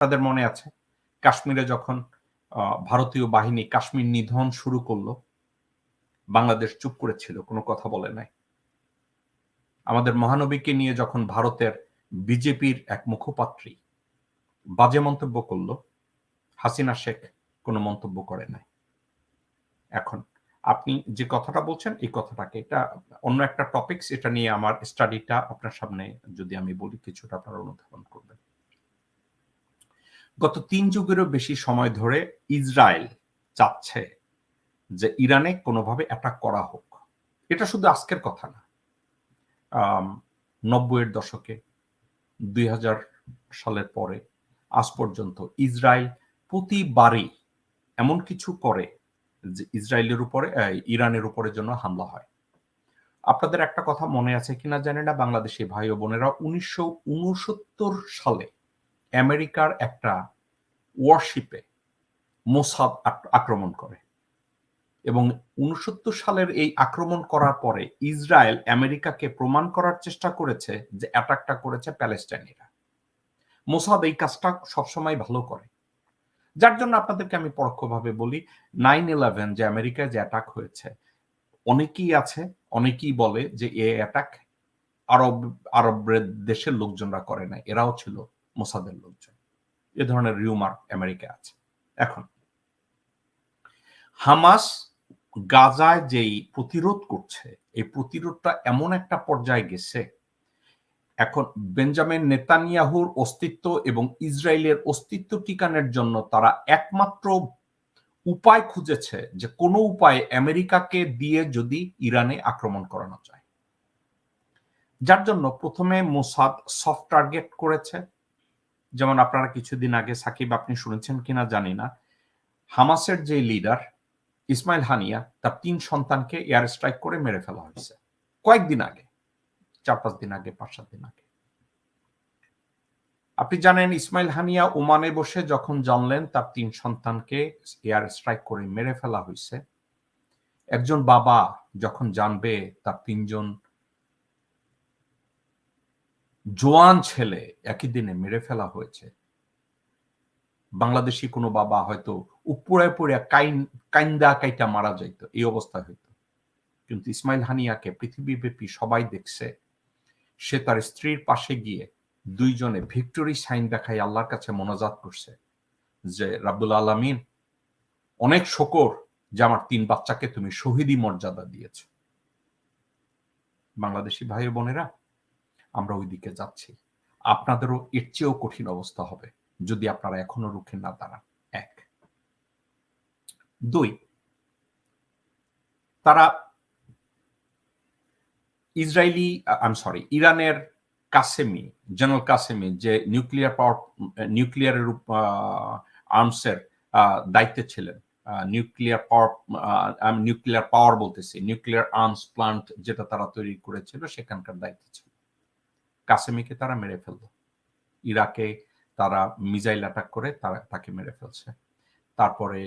তাদের মনে আছে কাশ্মীরে যখন ভারতীয় বাহিনী কাশ্মীর নিধন শুরু করলো, বাংলাদেশ চুপ করেছিল, কোনো কথা বলে নাই। আমাদের মহানবীকে নিয়ে যখন ভারতের বিজেপির এক মুখপাত্রী বাজে মন্তব্য করলো, হাসিনা শেখ কোনো মন্তব্য করে নাই। এখন আপনি যে কথাটা বলছেন এই কথাটাকে, এটা অন্য একটা টপিকস, এটা নিয়ে আমার স্টাডিটা আপনার সামনে যদি আমি বলি কিছুটা আপনারা অনুধাবন করবেন। গত ৩ যুগেরও বেশি সময় ধরে ইসরায়েল চাচ্ছে যে ইরানে কোনোভাবে অ্যাটাক করা হোক। এটা শুধু আজকের কথা না। ৯০ এর দশকে ২০০০ সালের পরে আজ পর্যন্ত ইসরায়েল প্রতিবারই এমন কিছু করে যে ইসরায়েলের উপরে ইরানের উপরে যেন হামলা হয়। আপনাদের একটা কথা মনে আছে কিনা জানি না, বাংলাদেশি ভাই ও বোনেরা ১৯৬৯ সালে আমেরিকার একটা ওয়ারশিপে মোসাদ আক্রমণ করে এবং ৬৯ সালের এই আক্রমণ করার পরে ইসরায়েল আমেরিকাকে প্রমাণ করার চেষ্টা করেছে যে অ্যাটাকটা করেছে প্যালেস্টাইনিরা। মোসাদ এই কাজটা সবসময় ভালো করে, যার জন্য আপনাদেরকে আমি পরোক্ষভাবে বলি 9/11 যে আমেরিকায় যে অ্যাটাক হয়েছে, অনেকেই আছে, অনেকেই বলে যে এই অ্যাটাক আরব দেশের লোকজনরা করে নাই, এরাও ছিল মোসাদের লোকজন। এ ধরনের রিউমার আমেরিকায় আছে। এখন হামাস গাজায় যেই প্রতিরোধ করছে, এই প্রতিরোধটা এমন একটা পর্যায়ে গেছে, এখন বেঞ্জামিন নেতানিয়াহুর অস্তিত্ব এবং ইসরায়েলের অস্তিত্ব টিকানোর জন্য তারা একমাত্র উপায় খুঁজেছে যে কোনো উপায়ে আমেরিকাকে দিয়ে যদি ইরানে আক্রমণ করানো যায়। যার জন্য প্রথমে মোসাদ সফট টার্গেট করেছে, যেমন আপনারা কিছুদিন আগে, সাকিব আপনি শুনেছেন কিনা জানি না, হামাসের যে লিডার ইসমাইল হানিয়া তার ৩ সন্তানকে এয়ার স্ট্রাইক করে মেরে ফেলা হয়েছে কয়েকদিন আগে, ৪-৫ দিন আগে, ৫-৭ দিন আগে। আপনি জানেন ইসমাইল হানিয়া ওমানে বসে যখন জানলেন তার ৩ সন্তানকে এয়ার স্ট্রাইক করে মেরে ফেলা হয়েছে, একজন বাবা যখন জানবে তার ৩ জন জোয়ান ছেলে একই দিনে মেরে ফেলা হয়েছে, বাংলাদেশি কোনো বাবা হয়তো উপরে পড়ে কাইন্দা কাইটা মারা যাইত, এই অবস্থা হইত। কিন্তু ইসমাইল হানিয়াকে পৃথিবীব্যাপী সবাই দেখছে, সে তার স্ত্রীর পাশে গিয়ে ২ জনে ভিক্টরি সাইন দেখাই আল্লাহর কাছে মোনাজাত করছে যে রাব্বুল আলামিন, অনেক শকর যে আমার ৩ বাচ্চাকে তুমি শহীদি মর্যাদা দিয়েছ। বাংলাদেশি ভাই বোনেরা, আমরা ওই দিকে যাচ্ছি। আপনাদেরও এর চেয়েও কঠিন অবস্থা হবে যদি আপনারা এখনো রুখে না দাঁড়ান। ১। ২, তারা ইরানের কাসেমি, জেনারেল কাসেমি যে নিউক্লিয়ারের আর্মসের দায়িত্বে ছিলেন, নিউক্লিয়ার পাওয়ার বলতেছি, নিউক্লিয়ার আর্মস প্লান্ট যেটা তারা তৈরি করেছিল সেখানকার দায়িত্ব ছিল। কাসেমিকে তারা মেরে ফেলল। ইরাকে তারা মিসাইল অ্যাটাক করে তাকে মেরে ফেলছে। তারপরে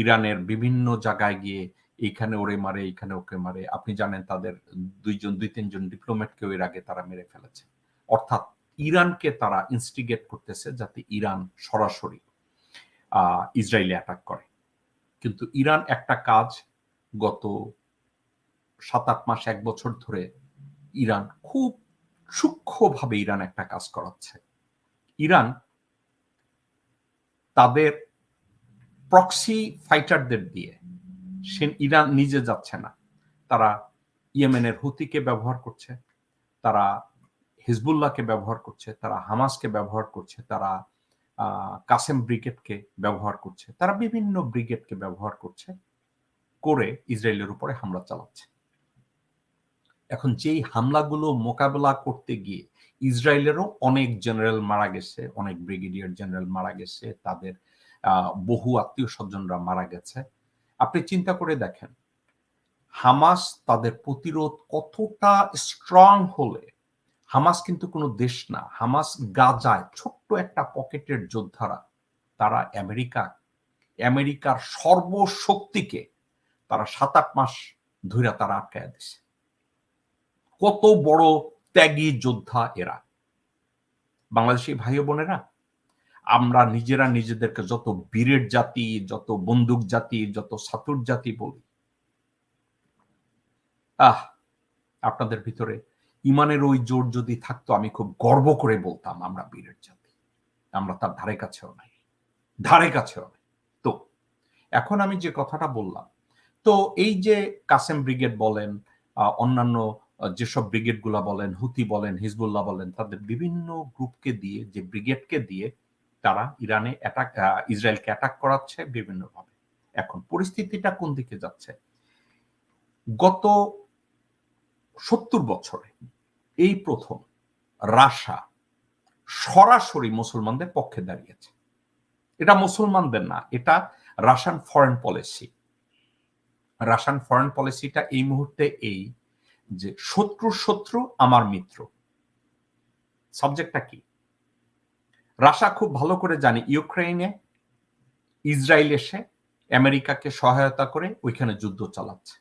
ইরানের বিভিন্ন জায়গায় গিয়ে এইখানে ওরে মারে, এইখানে ওকে মারে। আপনি জানেন তাদের ২-৩ জন ডিপ্লোম্যাটকেও এর আগে তারা মেরে ফেলেছে। অর্থাৎ ইরানকে তারা ইনস্টিগেট করতেছে যাতে ইরান সরাসরি ইসরায়েলে অ্যাটাক করে। কিন্তু ইরান একটা কাজ গত ৭-৮ মাস, ১ বছর ধরে ইরান খুব সূক্ষ্মভাবে ইরান একটা কাজ করাচ্ছে। ইরান তাদের প্রক্সি ফাইটারদের দিয়ে, ইরান নিজে যাচ্ছে না, তারা ইয়েমেনের হুতিকে ব্যবহার করছে, তারা হিজবুল্লাহকে ব্যবহার করছে, তারা হামাসকে ব্যবহার করছে, তারা কাসেম ব্রিগেডকে ব্যবহার করছে, তারা বিভিন্ন ব্রিগেডকে ব্যবহার করছে করে ইসরায়েলের উপরে হামলা চালাচ্ছে। এখন যেই হামলাগুলো মোকাবেলা করতে গিয়ে ইসরায়েলেরও অনেক জেনারেল মারা গেছে, অনেক ব্রিগেডিয়ার জেনারেল মারা গেছে, তাদের বহু আত্মীয় স্বজনরা মারা গেছে। আপনি চিন্তা করে দেখেন হামাস তাদের প্রতিরোধ কতটা স্ট্রং হলে, হামাস কিন্তু কোনো দেশ না, হামাস গাজায় ছোট্ট একটা পকেটের যোদ্ধারা, তারা আমেরিকার সর্বশক্তিকে তারা ৭-৮ মাস ধরে তারা আটকায় দিছে। কত বড় ত্যাগী যোদ্ধা এরা। বাংলাদেশি ভাই বোনেরা, আমরা নিজেরা নিজেদেরকে যত বীরের জাতি, যত বন্দুক জাতি, যত সাতুর জাতি বলি, আপনাদের ভিতরে ইমানের ওই জোর যদি থাকতো আমি খুব গর্ব করে বলতাম আমরা বীরের জাতি। আমরা তার ধারে কাছেও নাই, ধারে কাছেও নাই। তো এখন আমি যে কথাটা বললাম, তো এই যে কাসেম ব্রিগেড বলেন, অন্যান্য যেসব ব্রিগেড গুলা বলেন, হুতি বলেন, হিজবুল্লাহ বলেন, তাদের বিভিন্ন গ্রুপকে দিয়ে, যে ব্রিগেডকে দিয়ে তারা ইরানে ইসরায়েলকে অ্যাটাক করাচ্ছে বিভিন্নভাবে। এখন পরিস্থিতিটা কোন দিকে যাচ্ছে? গত 70 বছরে এই প্রথম রাশিয়া সরাসরি মুসলমানদের পক্ষে দাঁড়িয়েছে। এটা মুসলমানদের না, এটা Russian foreign policy. Russian foreign পলিসিটা এই মুহূর্তে এই যে শত্রু আমার মিত্র। সাবজেক্টটা কি? রাশিয়া খুব ভালো করে জানে ইউক্রেনে ইসরায়েল এসে আমেরিকাকে সহায়তা করে ওইখানে যুদ্ধ চালাচ্ছে।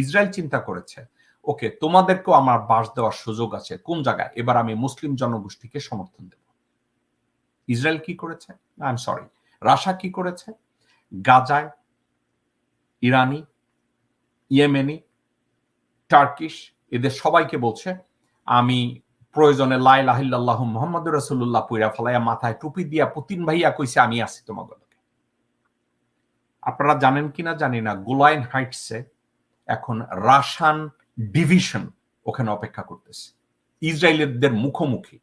ইসরায়েল চিন্তা করেছে, ওকে, তোমাদেরকেও আমার বাস দেওয়ার সুযোগ আছে। কোন জায়গায়? এবার আমি মুসলিম জনগোষ্ঠীকে সমর্থন দেব। ইসরায়েল কি করেছে? রাশিয়া কি করেছে? গাজায় ইরানি, ইয়েমেনি, টার্কিশ এদের সবাইকে বলছে, আমি প্রয়োজনে লা ইলাহা ইল্লাল্লাহু মুহাম্মাদুর রাসূলুল্লাহ পুইরা ফলাইয়া মাথায় টুপি দিয়া পুতিন ভাইয়া কইছে আমি আছি তোমাদের। আপনারা জানেন কিনা জানি না, গোলান হাইটসে এখন রাশিয়ান ডিভিশন ওখানে অপেক্ষা করতেছে ইসরায়েলিদের মুখোমুখি।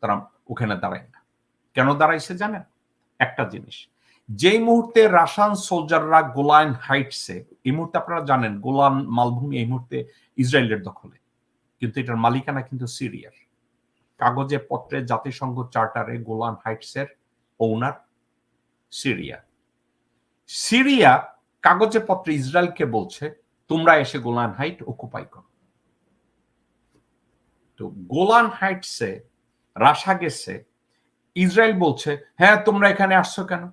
তারা ওখানে দাঁড়ায় না। কেন দাঁড়াইছে জানেন? একটা জিনিস, যেই মুহূর্তে রাশিয়ান সোলজাররা গোলান হাইটসে, এই মুহূর্তে আপনারা জানেন গোলান মালভূমি এই মুহূর্তে ইসরায়েলের দখলে, কিন্তু এটার মালিকানা কিন্তু সিরিয়ার। কাগজে পত্রে জাতিসংঘ চার্টারে গোলান হাইটসের ওনার সিরিয়া। সিরিয়া কাগজে পত্রে ইসরায়েলকে বলছে তোমরা এসে গোলান হাইট অকুপাই করো। তো গোলান হাইটসে রাশিয়া গেছে, ইসরায়েল বলছে হ্যাঁ তোমরা এখানে আসছো কেন?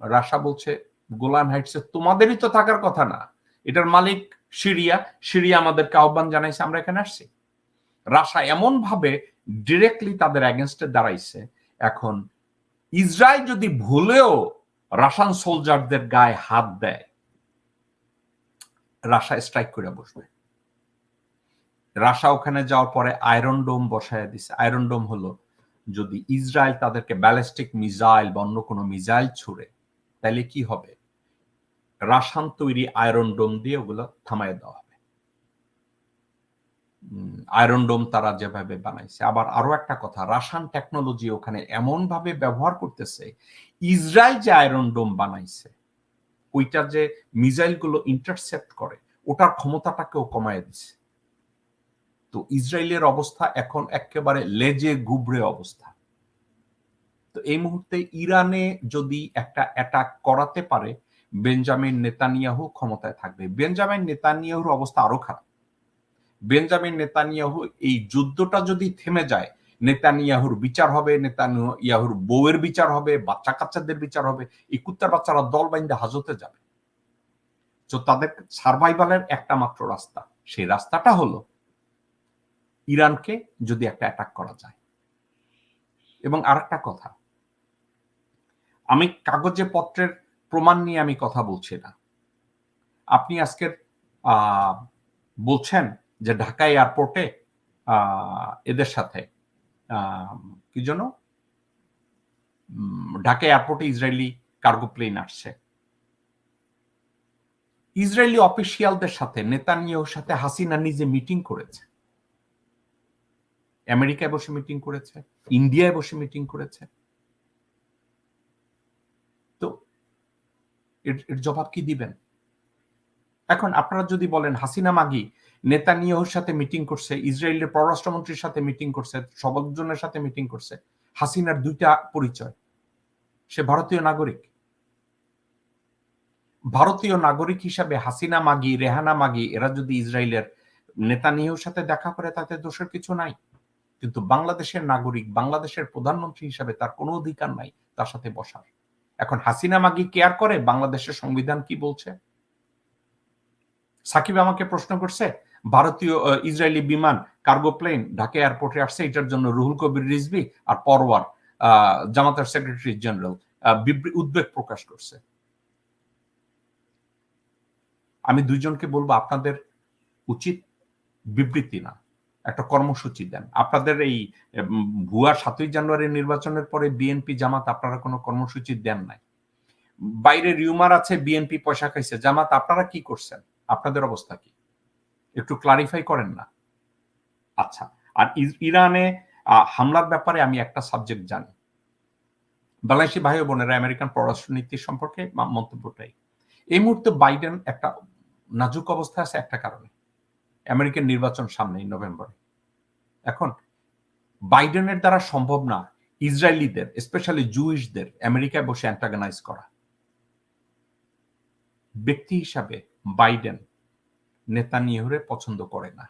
রাশিয়া বলছে গোলান হাইটসে তোমাদেরই তো থাকার কথা না, এটার মালিক সিরিয়া আমাদেরকে আহ্বান জানাইছে, আমরা এখানে আসছি। রাশিয়া এমন ভাবে ডিরেক্টলি তাদের এগেনস্টে দাঁড়াইছে। এখন ইসরায়েল যদি ভুলেও রাশিয়ান সোলজারদের গায়ে হাত দেয়, রাশিয়া স্ট্রাইক করে বসবে। রাশিয়া ওখানে যাওয়ার পরে আয়রন ডোম বসায় দিছে। আয়রন ডোম হলো যদি ইসরায়েল তাদেরকে ব্যালিস্টিক মিসাইল বা অন্য কোনো মিসাইল ছুড়ে, তাহলে কি হবে? রাশিয়ান তৈরি আয়রন ডোম দিয়ে ওগুলো থামায় দেওয়া হবে। আয়রন ডোম তারা যেভাবে বানাইছে। আবার আরো একটা কথা, রাশিয়ান টেকনোলজি ওখানে এমন ভাবে ব্যবহার করতেছে, ইসরায়েল যে আয়রন ডোম বানাইছে ওইটার যে মিসাইল গুলো ইন্টারসেপ্ট করে ওটার ক্ষমতাটাকেও কমায় দিচ্ছে। তো ইসরায়েলের অবস্থা এখন একেবারে লেজে গুবরে অবস্থা। তো এই মুহূর্তে ইরানে যদি একটা অ্যাটাক করাতে পারে, বেঞ্জামিন নেতানিয়াহু ক্ষমতায় থাকবে। বেঞ্জামিন নেতানিয়াহুর অবস্থা আরো খারাপ। বেঞ্জামিন নেতানিয়াহু এই যুদ্ধটা যদি থেমে যায়, নেতানিয়াহুর বিচার হবে, নেতানিয়াহুর বউয়ের বিচার হবে, বাচ্চা কাচ্চাদের বিচার হবে, এই কুত্তার বাচ্চারা দল বাইন্দে হাজতে যাবে। তো তাদের সার্ভাইভালের একটা মাত্র রাস্তা, সেই রাস্তাটা হলো ইরানকে যদি একটা অ্যাটাক করা যায়। এবং আরেকটা কথা, আমি কাগজে পত্রের প্রমাণ নিয়ে আমি কথা বলছি না। আপনি আজকের বলছেন যে ঢাকা এয়ারপোর্টে এদের সাথে কি জন্য ঢাকা এয়ারপোর্টে ইসরায়েলি কার্গো প্লেন আসছে। ইসরায়েলি অফিসিয়ালদের সাথে নেতানিয়াহুর সাথে হাসিনা নিজে মিটিং করেছে, আমেরিকায় বসে মিটিং করেছে, ইন্ডিয়ায় বসে মিটিং করেছে। তো এর জবাব কি দিবেন? এখন আপনারা যদি বলেন হাসিনা মাগি নেতানিয়াহুর সাথে মিটিং করছে, ইসরায়েলের পররাষ্ট্রমন্ত্রীর সাথে মিটিং করছে, সবজনের সাথে মিটিং করছে, হাসিনার দুইটা পরিচয়, সে ভারতীয় নাগরিক। ভারতীয় নাগরিক হিসাবে হাসিনা মাগি, রেহানা মাগি এরা যদি ইসরায়েলের নেতানিয়াহুর সাথে দেখা করে তাতে দোষের কিছু নাই। কিন্তু বাংলাদেশের নাগরিক, বাংলাদেশের প্রধানমন্ত্রী হিসাবে তার কোনো অধিকার নাই তার সাথে বসার। এখন হাসিনা মাগি কেয়ার করে বাংলাদেশের সংবিধান কি বলছে? সাকিব আমাকে প্রশ্ন করছে ভারতীয় ইসরায়েলি বিমান কার্গো প্লেন ঢাকা এয়ারপোর্টে আসছে, এটার জন্য রুহুল কবির রিজভী আর পরওয়ার জামাতের সেক্রেটারি জেনারেল উদ্বেগ প্রকাশ করছে। আমি দুইজনকে বলবো আপনাদের উচিত বিবৃতি না, একটা কর্মসূচি দেন। আপনাদের এই ভুয়া 7ই জানুয়ারি নির্বাচনের পরে বিএনপি জামাত আপনারা কোনো কর্মসূচি দেন নাই। বাইরে রিউমার আছে বিএনপি পয়সা খাইছে, জামাত আপনারা কি করছেন? আপনাদের অবস্থা কি? একটু ক্লারিফাই করেন না। আচ্ছা, আর ইরানে হামলার ব্যাপারে আমি একটা সাবজেক্ট জানি। বাংলাদেশি ভাই ও বোনেরা, আমেরিকান পররাষ্ট্রনীতি সম্পর্কে মন্তব্যটাই। এই মুহূর্তে বাইডেন একটা নাজুক অবস্থায় আছে একটা কারণে। আমেরিকান নির্বাচন সামনেই নভেম্বরে। এখন বাইডেনের দ্বারা সম্ভব না ইসরায়েলিদের, স্পেশালি জুইশদের আমেরিকায় বসে অ্যান্টাগনাইজ করা। ব্যক্তি হিসাবে বাইডেন নেতানিয়াহুরে পছন্দ করে না।